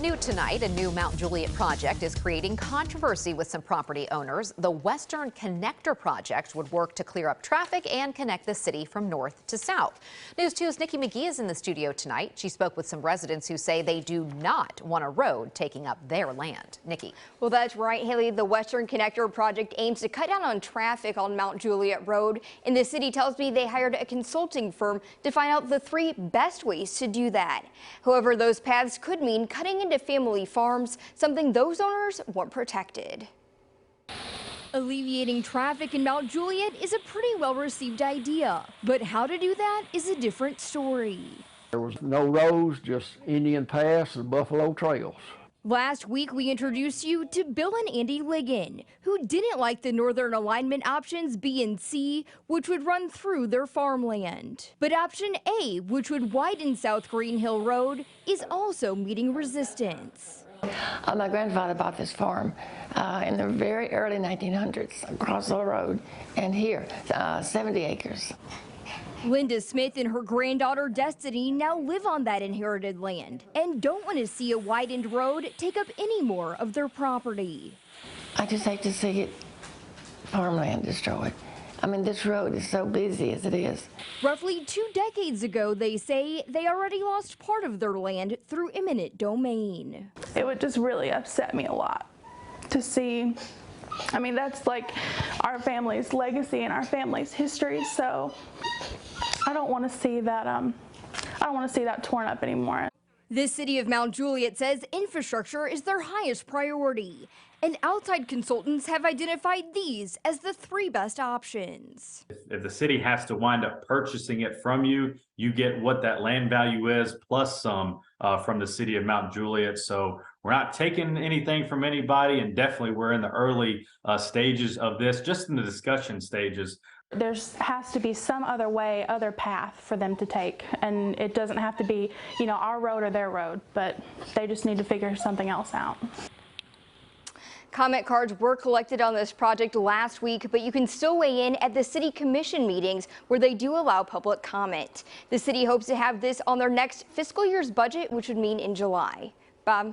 New tonight, a new Mount Juliet project is creating controversy with some property owners. The Western Connector project would work to clear up traffic and connect the city from north to south. News 2's Nikki McGee is in the studio tonight. She spoke with some residents who say they do not want a road taking up their land. Nikki. Well, that's right, Haley. The Western Connector project aims to cut down on traffic on Mount Juliet Road. And the city tells me they hired a consulting firm to find out the 3 best ways to do that. However, those paths could mean cutting into family farms, something those owners want protected. Alleviating traffic in Mount Juliet is a pretty well-received idea, but how to do that is a different story. There was no roads, just Indian Pass and Buffalo Trails. Last week, we introduced you to Bill and Andy Ligon, who didn't like the northern alignment options B and C, which would run through their farmland. But option A, which would widen South Green Hill Road, is also meeting resistance. My grandfather bought this farm in the very early 1900s across the road, and here, 70 acres. Linda Smith and her granddaughter Destiny now live on that inherited land and don't want to see a widened road take up any more of their property. I just hate to see it, farmland destroyed. I mean, this road is so busy as it is. Roughly 2 decades ago, they say, they already lost part of their land through eminent domain. It would just really upset me a lot to see. I mean, that's like our family's legacy and our family's history, so I don't want to see that torn up anymore. The city of Mount Juliet says infrastructure is their highest priority, and outside consultants have identified these as the 3 best options. If the city has to wind up purchasing it from you, you get what that land value is plus some from the city of Mount Juliet. So we're not taking anything from anybody, and definitely we're in the early stages of this, just in the discussion stages. There has to be some other way, other path for them to take, and it doesn't have to be, our road or their road, but they just need to figure something else out. Comment cards were collected on this project last week, but you can still weigh in at the city commission meetings where they do allow public comment. The city hopes to have this on their next fiscal year's budget, which would mean in July. Bob?